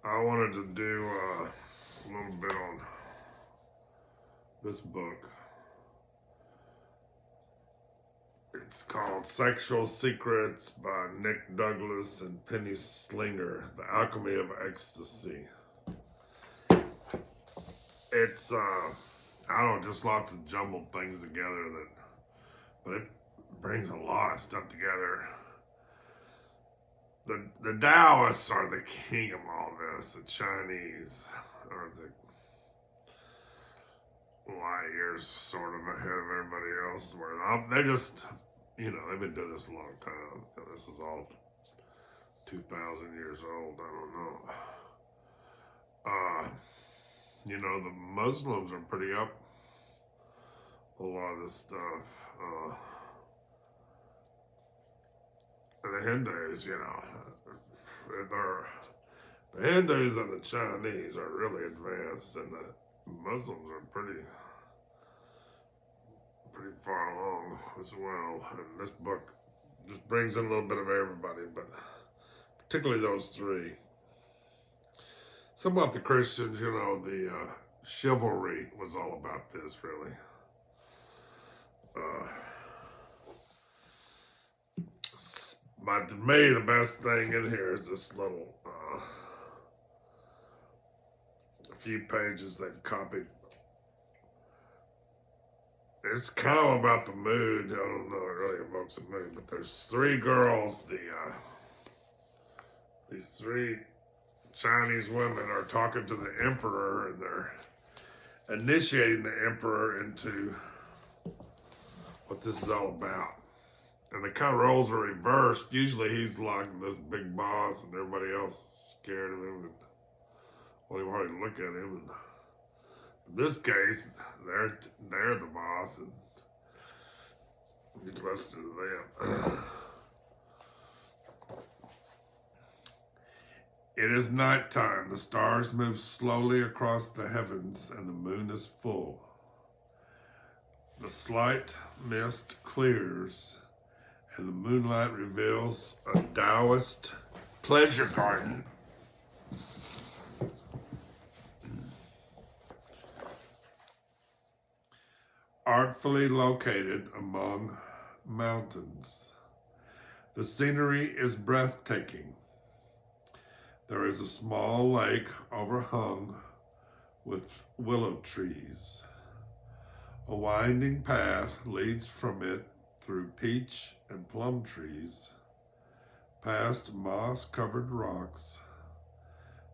I wanted to do a little bit on this book. It's called Sexual Secrets by Nick Douglas and Penny Slinger, The Alchemy of Ecstasy. It's, I don't know, just lots of jumbled things together but it brings a lot of stuff together. The Taoists are the king of all this. The Chinese are the light years sort of ahead of everybody else. Where they're just, they've been doing this a long time. This is all 2,000 years old. I don't know. The Muslims are pretty up a lot of this stuff. And the Hindus, the Hindus and the Chinese are really advanced, and the Muslims are pretty far along as well. And this book just brings in a little bit of everybody, but particularly those three. Some about the Christians, the chivalry was all about this, really. But to me, the best thing in here is this little, a few pages they've copied. It's kind of about the mood. I don't know, it really evokes a mood, but there's three girls, these three Chinese women are talking to the emperor, and they're initiating the emperor into what this is all about. And the kind of roles are reversed. Usually he's like this big boss and everybody else is scared of him and won't even hardly look at him. And in this case, they're the boss and he's listening to them. It is nighttime. The stars move slowly across the heavens and the moon is full. The slight mist clears and the moonlight reveals a Taoist pleasure garden. Artfully located among mountains. The scenery is breathtaking. There is a small lake overhung with willow trees. A winding path leads from it through peach and plum trees, past moss-covered rocks,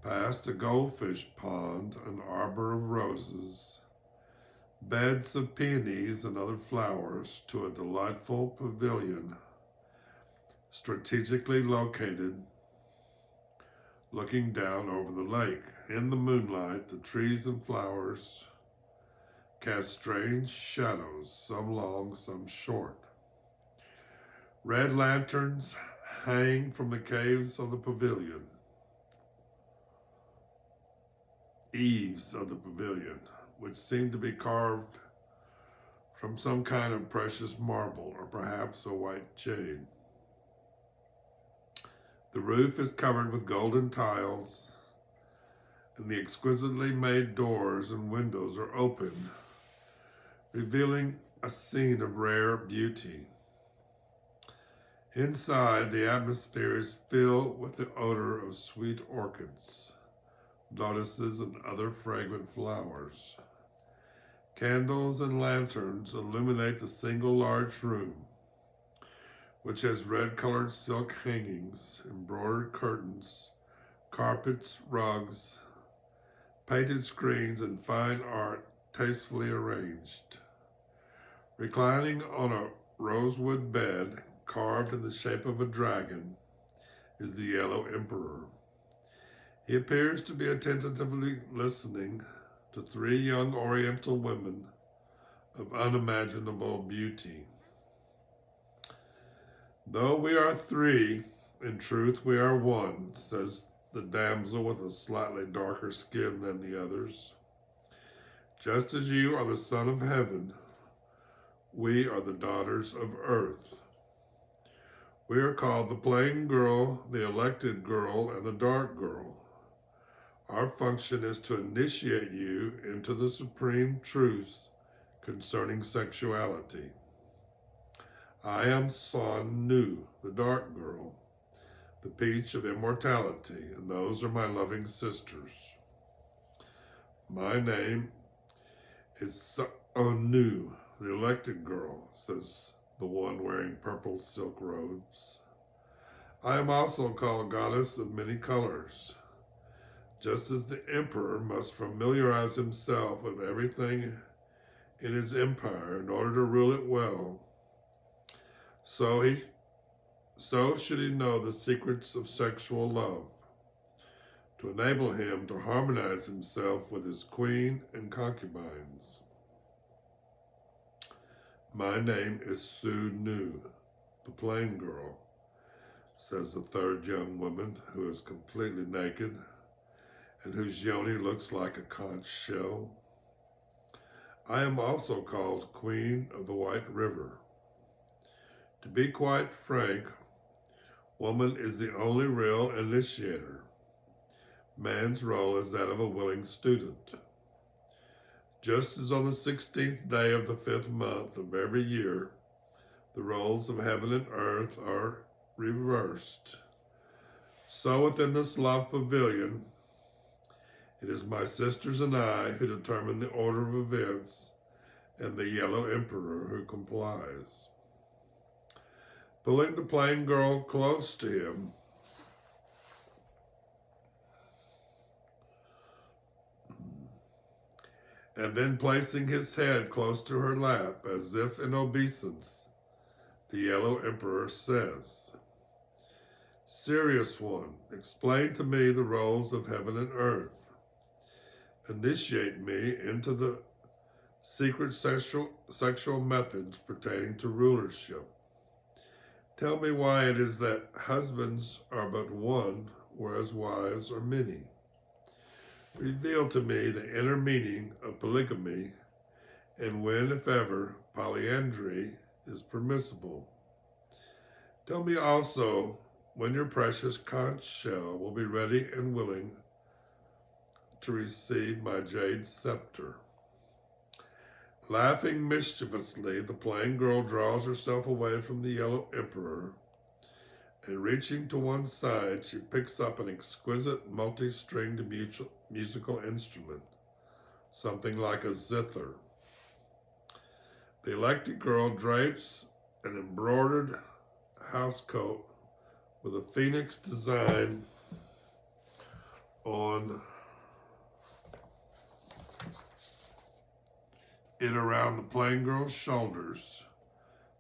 past a goldfish pond, an arbor of roses, beds of peonies and other flowers, to a delightful pavilion strategically located looking down over the lake. In the moonlight, the trees and flowers cast strange shadows, some long, some short. Red lanterns hang from the caves of the pavilion, eaves of the pavilion, which seem to be carved from some kind of precious marble or perhaps a white jade. The roof is covered with golden tiles, and the exquisitely made doors and windows are open, revealing a scene of rare beauty. Inside, the atmosphere is filled with the odor of sweet orchids, lotuses, and other fragrant flowers. Candles and lanterns illuminate the single large room, which has red-colored silk hangings, embroidered curtains, carpets, rugs, painted screens, and fine art tastefully arranged. Reclining on a rosewood bed carved in the shape of a dragon is the Yellow Emperor. He appears to be attentively listening to three young Oriental women of unimaginable beauty. Though we are three, in truth we are one, says the damsel with a slightly darker skin than the others. Just as you are the son of heaven, we are the daughters of earth. We are called the plain girl, the elected girl, and the dark girl. Our function is to initiate you into the supreme truth concerning sexuality. I am Son Nu, the dark girl, the peach of immortality, and those are my loving sisters. My name is Son Nu, the elected girl, says the one wearing purple silk robes. I am also called Goddess of Many Colors. Just as the emperor must familiarize himself with everything in his empire in order to rule it well, so should he know the secrets of sexual love, to enable him to harmonize himself with his queen and concubines. My name is Su Nu, the plain girl, says the third young woman, who is completely naked and whose yoni looks like a conch shell. I am also called Queen of the White River. To be quite frank, woman is the only real initiator. Man's role is that of a willing student. Just as on the 16th day of the 5th month of every year, the roles of heaven and earth are reversed, so within this love pavilion, it is my sisters and I who determine the order of events, and the Yellow Emperor who complies. Pulling the plain girl close to him, and then placing his head close to her lap, as if in obeisance, the Yellow Emperor says, "Serious one, explain to me the roles of heaven and earth. Initiate me into the secret sexual methods pertaining to rulership. Tell me why it is that husbands are but one, whereas wives are many. Reveal to me the inner meaning of polygamy, and when, if ever, polyandry is permissible. Tell me also when your precious conch shell will be ready and willing to receive my jade scepter." Laughing mischievously, the plain girl draws herself away from the Yellow Emperor, and reaching to one side, she picks up an exquisite multi-stringed musical instrument, something like a zither. The elected girl drapes an embroidered housecoat with a phoenix design on it around the plain girl's shoulders,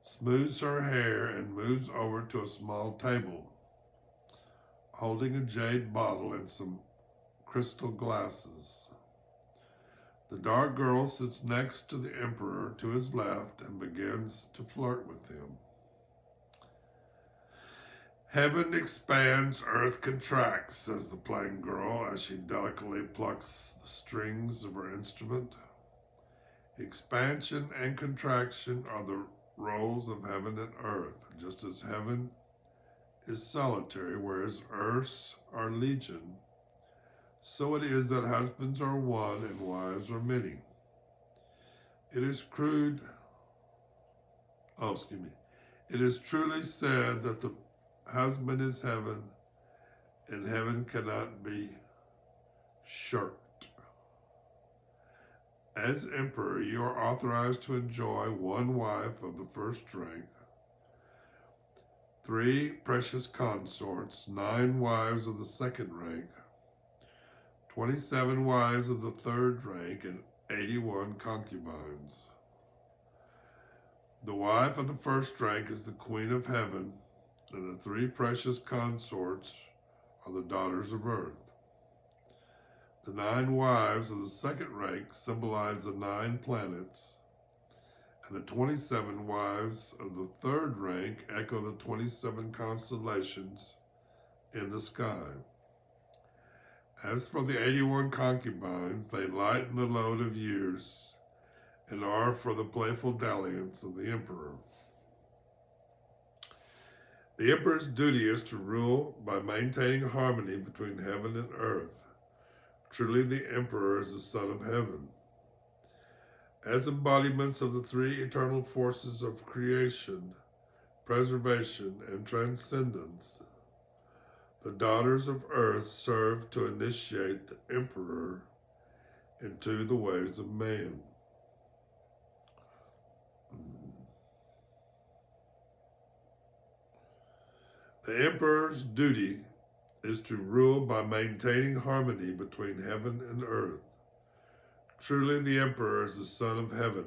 smooths her hair, and moves over to a small table, holding a jade bottle and some crystal glasses. The dark girl sits next to the emperor to his left and begins to flirt with him. "Heaven expands, earth contracts," says the plain girl as she delicately plucks the strings of her instrument. Expansion and contraction are the roles of heaven and earth, just as heaven is solitary, whereas earths are legion. So it is that husbands are one and wives are many. It is truly said that the husband is heaven, and heaven cannot be shirked. As emperor, you are authorized to enjoy one wife of the first rank, 3 precious consorts, 9 wives of the second rank, 27 wives of the third rank, and 81 concubines. The wife of the first rank is the Queen of Heaven, and the 3 precious consorts are the daughters of earth. The 9 wives of the second rank symbolize the 9 planets, and the 27 wives of the third rank echo the 27 constellations in the sky. As for the 81 concubines, they lighten the load of years and are for the playful dalliance of the emperor. The emperor's duty is to rule by maintaining harmony between heaven and earth, Truly the Emperor is the Son of Heaven. As embodiments of the three eternal forces of creation, preservation, and transcendence, the daughters of earth serve to initiate the Emperor into the ways of man. The Emperor's duty is to rule by maintaining harmony between heaven and earth. Truly the Emperor is the Son of Heaven.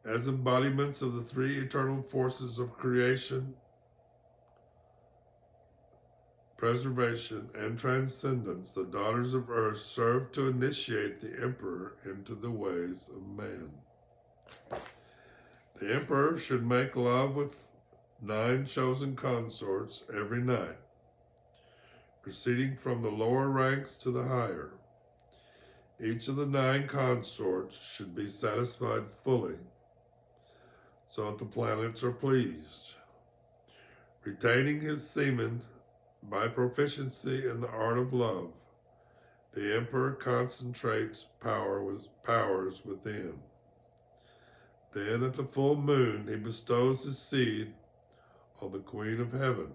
As embodiments of the three eternal forces of creation, preservation, and transcendence, the daughters of earth serve to initiate the Emperor into the ways of man. The Emperor should make love with 9 chosen consorts every night, proceeding from the lower ranks to the higher. Each of the 9 consorts should be satisfied fully, so that the planets are pleased. Retaining his semen by proficiency in the art of love, the Emperor concentrates powers within. Then at the full moon, he bestows his seed on the Queen of Heaven.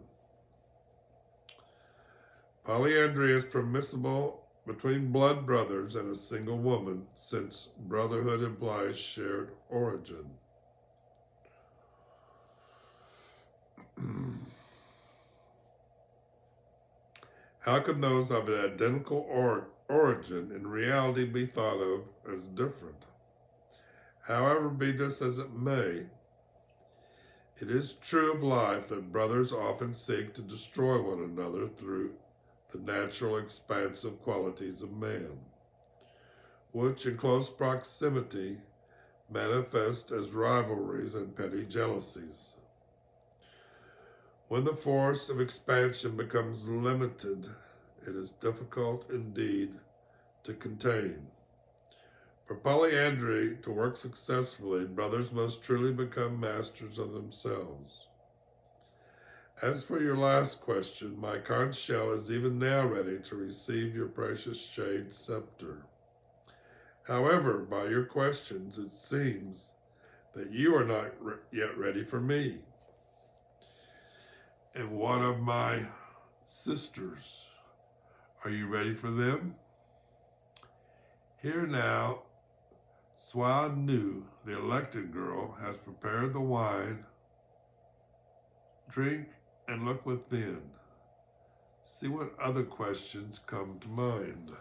Polyandry is permissible between blood brothers and a single woman, since brotherhood implies shared origin. How can those of an identical origin in reality be thought of as different? However, be this as it may, it is true of life that brothers often seek to destroy one another through the natural expansive qualities of man, which in close proximity manifest as rivalries and petty jealousies. When the force of expansion becomes limited, it is difficult indeed to contain. For polyandry to work successfully, brothers must truly become masters of themselves. As for your last question, my conch shell is even now ready to receive your precious shade scepter. However, by your questions, it seems that you are not yet ready for me. And what of my sisters? Are you ready for them? Here now, Swa Nu, the elected girl, has prepared the wine. Drink and look within. See what other questions come to mind.